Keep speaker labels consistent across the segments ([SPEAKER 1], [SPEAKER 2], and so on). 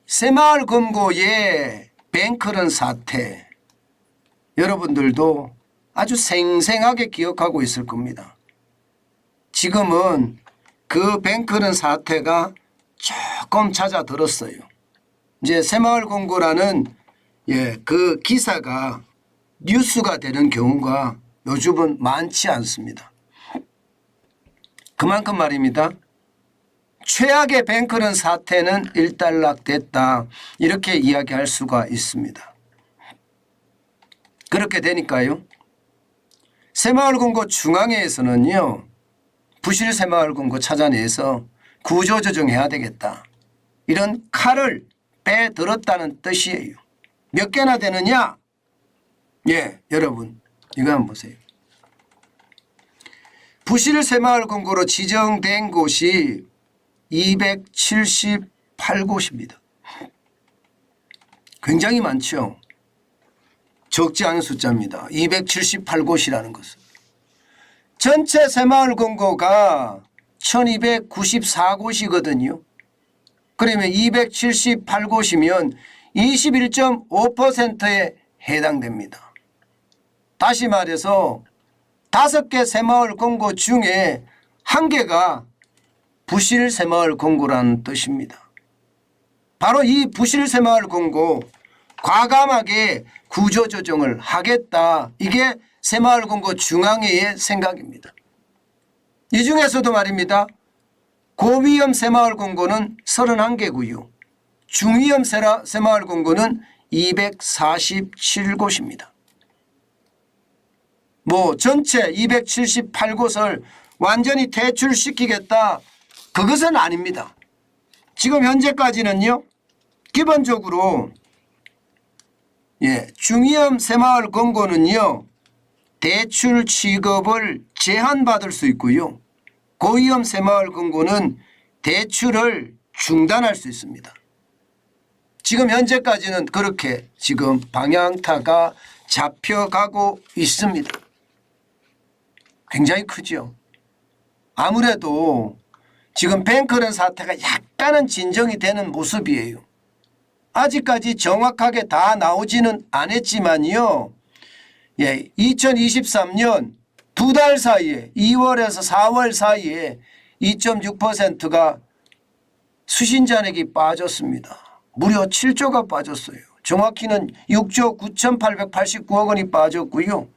[SPEAKER 1] 새마을 금고의 뱅크런 사태, 여러분들도 아주 생생하게 기억하고 있을 겁니다. 지금은 그 뱅크런 사태가 조금 잦아들었어요. 이제 새마을 금고라는 그 기사가 뉴스가 되는 경우가 요즘은 많지 않습니다. 그만큼 말입니다. 최악의 뱅크런 사태는 일단락됐다, 이렇게 이야기할 수가 있습니다. 그렇게 되니까요, 새마을금고 중앙회에서는요, 부실 새마을금고 찾아내서 구조조정해야 되겠다, 이런 칼을 빼들었다는 뜻이에요. 몇 개나 되느냐? 여러분 이거 한번 보세요. 부실 새마을금고로 지정된 곳이 278곳입니다. 굉장히 많죠. 적지 않은 숫자입니다. 278곳이라는 것은. 전체 새마을금고가 1294곳이거든요. 그러면 278곳이면 21.5%에 해당됩니다. 다시 말해서 5개 새마을금고 중에 1개가 부실 새마을금고라는 뜻입니다. 바로 이 부실 새마을금고 과감하게 구조조정을 하겠다, 이게 새마을금고 중앙회의 생각입니다. 이 중에서도 말입니다, 고위험 새마을금고는 31개고요. 중위험 새마을금고는 247곳입니다. 전체 278곳을 완전히 퇴출시키겠다, 그것은 아닙니다. 지금 현재까지는요, 기본적으로 중위험 새마을금고는요, 대출 취급을 제한받을 수 있고요, 고위험 새마을금고는 대출을 중단할 수 있습니다. 지금 현재까지는 그렇게 지금 방향타가 잡혀가고 있습니다. 굉장히 크죠. 아무래도 지금 뱅크런 사태가 약간은 진정이 되는 모습이에요. 아직까지 정확하게 다 나오지는 않았지만요, 2023년 2달 사이에 2월에서 4월 사이에 2.6%가 수신잔액이 빠졌습니다. 무려 7조가 빠졌어요. 정확히는 6조 9,889억 원이 빠졌고요.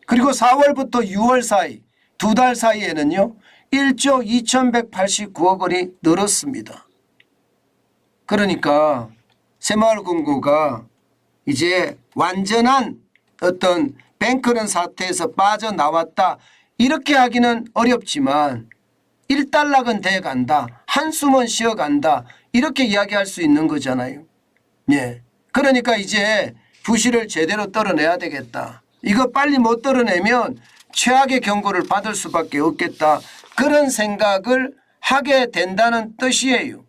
[SPEAKER 1] 그리고 4월부터 6월 사이 2달 사이에는요, 1조 2,189억 원이 늘었습니다. 그러니까 새마을금고가 이제 완전한 어떤 뱅크런 사태에서 빠져나왔다, 이렇게 하기는 어렵지만 일단락은 돼간다, 한숨은 쉬어간다, 이렇게 이야기할 수 있는 거잖아요. 그러니까 이제 부실을 제대로 떨어내야 되겠다. 이거 빨리 못 떨어내면 최악의 경고를 받을 수밖에 없겠다, 그런 생각을 하게 된다는 뜻이에요.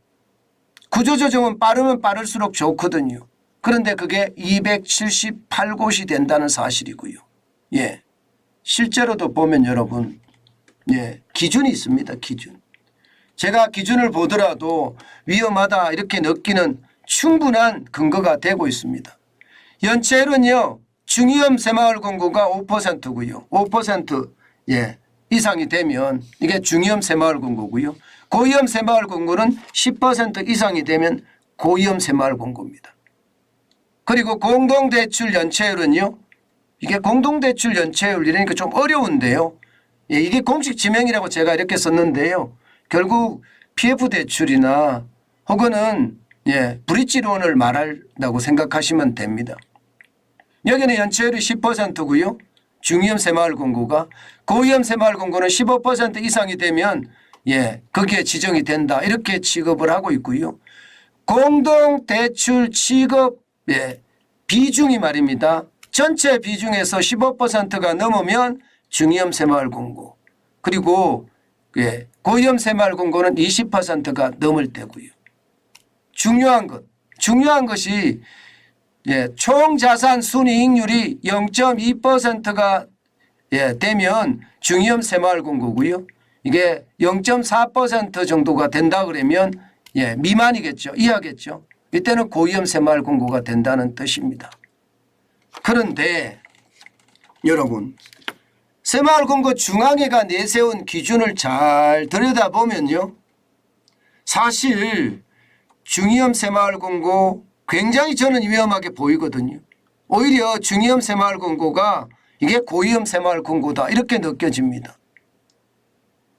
[SPEAKER 1] 구조조정은 빠르면 빠를수록 좋거든요. 그런데 그게 278곳이 된다는 사실이고요. 실제로도 보면 여러분, 기준이 있습니다. 기준. 제가 기준을 보더라도 위험하다 이렇게 느끼는 충분한 근거가 되고 있습니다. 연체율은요, 중위험 새마을금고가 5%고요. 5% 이상이 되면 이게 중위험 새마을금고고요. 고위험 새마을금고는 10% 이상이 되면 고위험 새마을금고입니다. 그리고 공동대출 연체율은요, 이게 공동대출 연체율 이러니까 좀 어려운데요. 이게 공식 지명이라고 제가 이렇게 썼는데요. 결국 PF대출이나 혹은 브릿지론을 말한다고 생각하시면 됩니다. 여기는 연체율이 10%고요. 중위험 새마을금고가, 고위험 새마을금고는 15% 이상이 되면 거기에 지정이 된다, 이렇게 취급을 하고 있고요. 공동대출 취급 비중이 말입니다, 전체 비중에서 15%가 넘으면 중위험 새마을금고, 그리고 고위험 새마을금고는 20%가 넘을 때고요. 중요한 것이 총자산 순이익률이 0.2%가 되면 중위험 새마을금고고요. 이게 0.4% 정도가 된다 그러면 미만이겠죠. 이하겠죠. 이때는 고위험 새마을 금고가 된다는 뜻입니다. 그런데 여러분, 새마을 금고 중앙회가 내세운 기준을 잘 들여다보면요, 사실 중위험 새마을 금고 굉장히 저는 위험하게 보이거든요. 오히려 중위험 새마을 금고가 이게 고위험 새마을 금고다 이렇게 느껴집니다.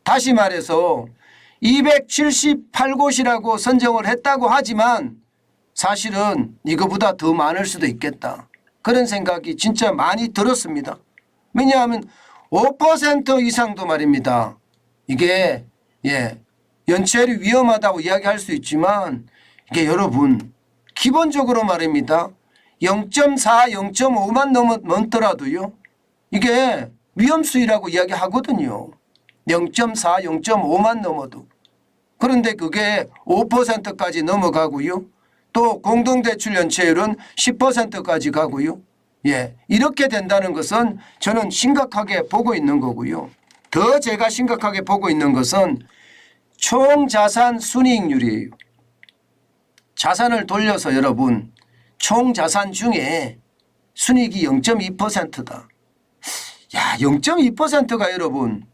[SPEAKER 1] 다시 말해서 278곳이라고 선정을 했다고 하지만 사실은 이거보다 더 많을 수도 있겠다, 그런 생각이 진짜 많이 들었습니다. 왜냐하면 5% 이상도 말입니다. 이게 연체율이 위험하다고 이야기할 수 있지만 이게 여러분 기본적으로 말입니다. 0.4, 0.5만 넘더라도요, 이게 위험수위라고 이야기하거든요. 0.4, 0.5만 넘어도. 그런데 그게 5%까지 넘어가고요. 또 공동대출 연체율은 10%까지 가고요. 이렇게 된다는 것은 저는 심각하게 보고 있는 거고요. 더 제가 심각하게 보고 있는 것은 총자산 순이익률이에요. 자산을 돌려서 여러분 총자산 중에 순이익이 0.2%다. 야, 0.2%가 여러분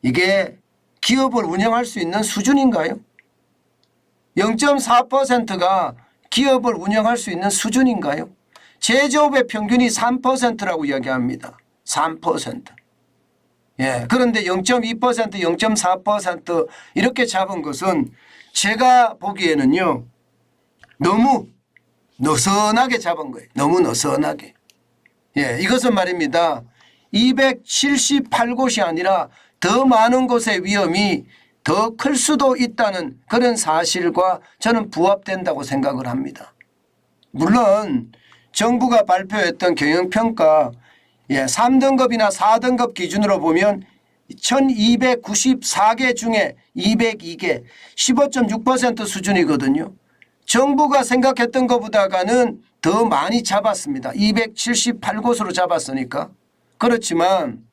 [SPEAKER 1] 이게 기업을 운영할 수 있는 수준인가요? 0.4%가 기업을 운영할 수 있는 수준인가요? 제조업의 평균이 3%라고 이야기합니다. 3%. 그런데 0.2%, 0.4% 이렇게 잡은 것은 제가 보기에는요, 너무 느슨하게 잡은 거예요. 너무 느슨하게. 이것은 말입니다. 278곳이 아니라 더 많은 곳의 위험이 더 클 수도 있다는 그런 사실과 저는 부합된다고 생각을 합니다. 물론 정부가 발표했던 경영평가 3등급이나 4등급 기준으로 보면 1294개 중에 202개 15.6% 수준이거든요. 정부가 생각했던 것보다는 더 많이 잡았습니다. 278곳으로 잡았으니까. 그렇지만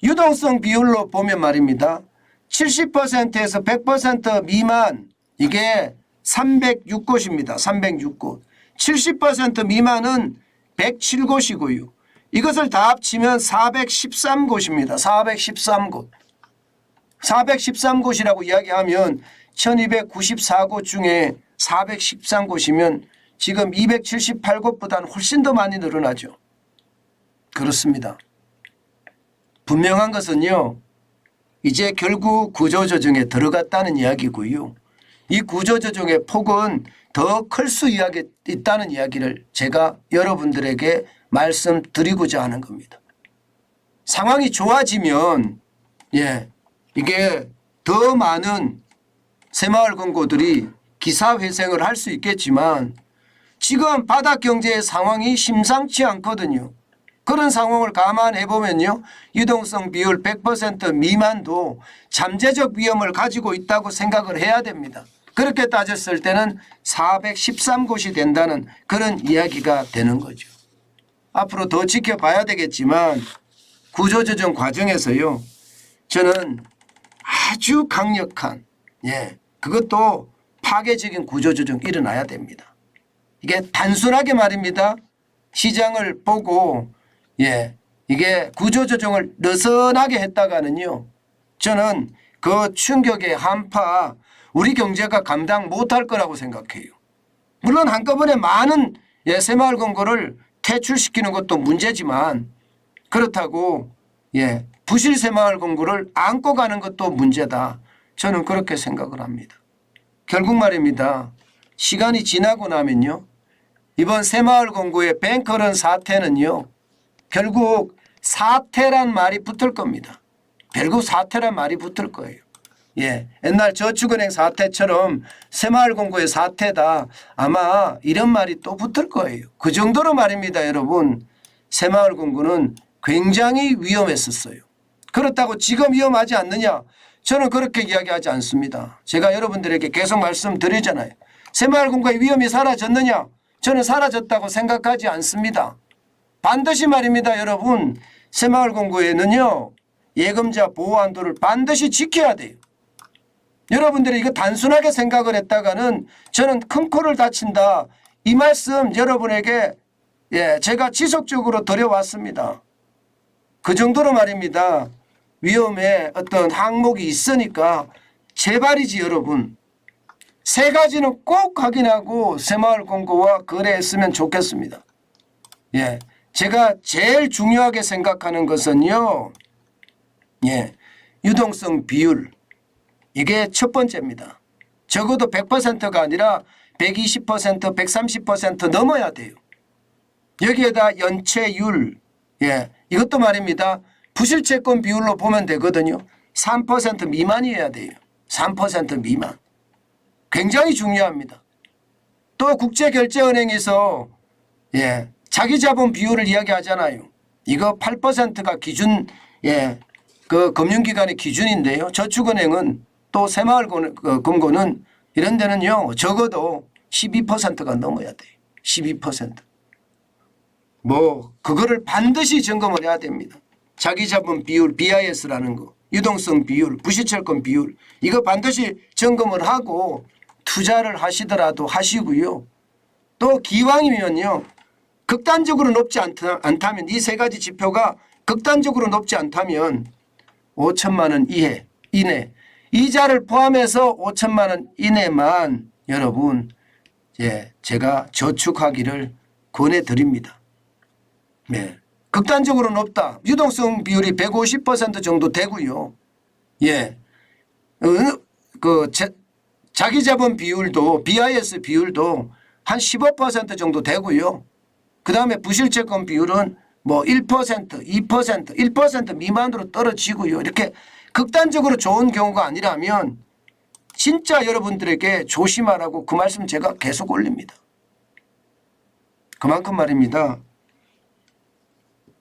[SPEAKER 1] 유동성 비율로 보면 말입니다. 70%에서 100% 미만, 이게 306곳입니다. 306곳. 70% 미만은 107곳이고요. 이것을 다 합치면 413곳입니다. 413곳. 413곳이라고 이야기하면 1294곳 중에 413곳이면 지금 278곳보다는 훨씬 더 많이 늘어나죠. 그렇습니다. 분명한 것은요, 이제 결국 구조조정에 들어갔다는 이야기고요. 이 구조조정의 폭은 더 클 수 있다는 이야기를 제가 여러분들에게 말씀드리고자 하는 겁니다. 상황이 좋아지면 이게 더 많은 새마을 금고들이 기사회생을 할 수 있겠지만 지금 바닥경제의 상황이 심상치 않거든요. 그런 상황을 감안해 보면요, 유동성 비율 100% 미만도 잠재적 위험을 가지고 있다고 생각을 해야 됩니다. 그렇게 따졌을 때는 413곳이 된다는 그런 이야기가 되는 거죠. 앞으로 더 지켜봐야 되겠지만 구조조정 과정에서요, 저는 아주 강력한 그것도 파괴적인 구조조정 일어나야 됩니다. 이게 단순하게 말입니다. 시장을 보고 이게 구조조정을 느슨하게 했다가는요, 저는 그 충격의 한파 우리 경제가 감당 못할 거라고 생각해요. 물론 한꺼번에 많은 새마을 금고를 퇴출시키는 것도 문제지만 그렇다고 부실 새마을 금고를 안고 가는 것도 문제다. 저는 그렇게 생각을 합니다. 결국 말입니다. 시간이 지나고 나면요, 이번 새마을 금고의 뱅커런 사태는요, 결국 사태란 말이 붙을 겁니다. 결국 사태란 말이 붙을 거예요. 옛날 저축은행 사태처럼 새마을 금고의 사태다, 아마 이런 말이 또 붙을 거예요. 그 정도로 말입니다. 여러분, 새마을 금고는 굉장히 위험했었어요. 그렇다고 지금 위험하지 않느냐? 저는 그렇게 이야기하지 않습니다. 제가 여러분들에게 계속 말씀드리잖아요. 새마을 금고의 위험이 사라졌느냐? 저는 사라졌다고 생각하지 않습니다. 반드시 말입니다. 여러분, 새마을 금고에는요, 예금자 보호 한도를 반드시 지켜야 돼요. 여러분들이 이거 단순하게 생각을 했다가는 저는 큰 코를 다친다. 이 말씀 여러분에게 제가 지속적으로 드려왔습니다. 그 정도로 말입니다. 위험에 어떤 항목이 있으니까 제발이지 여러분. 세 가지는 꼭 확인하고 새마을금고와 거래했으면 좋겠습니다. 제가 제일 중요하게 생각하는 것은요. 유동성 비율. 이게 첫 번째입니다. 적어도 100%가 아니라 120%, 130% 넘어야 돼요. 여기에다 연체율. 이것도 말입니다. 부실채권 비율로 보면 되거든요. 3% 미만이어야 돼요. 3% 미만. 굉장히 중요합니다. 또 국제결제은행에서 자기 자본 비율을 이야기하잖아요. 이거 8%가 기준 그 금융기관의 기준인데요. 저축은행은 또 새마을금고는 이런 데는요. 적어도 12%가 넘어야 돼요. 12%. 그거를 반드시 점검을 해야 됩니다. 자기 자본 비율 BIS라는 거. 유동성 비율, 부실채권 비율. 이거 반드시 점검을 하고 투자를 하시더라도 하시고요. 또 기왕이면요. 극단적으로 높지 않다면 이 세 가지 지표가 극단적으로 높지 않다면 5천만 원 이내 이자를 포함해서 5천만 원 이내만 여러분 제가 저축하기를 권해드립니다. 극단적으로 높다. 유동성 비율이 150% 정도 되고요. 자기 자본 비율도 BIS 비율도 한 15% 정도 되고요. 그 다음에 부실채권 비율은 1%, 2%, 1% 미만으로 떨어지고요. 이렇게 극단적으로 좋은 경우가 아니라면 진짜 여러분들에게 조심하라고 그 말씀 제가 계속 올립니다. 그만큼 말입니다.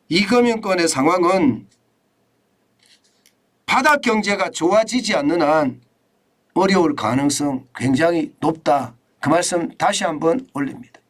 [SPEAKER 1] 이금융권의 상황은 바닥 경제가 좋아지지 않는 한 어려울 가능성 굉장히 높다. 그 말씀 다시 한번 올립니다.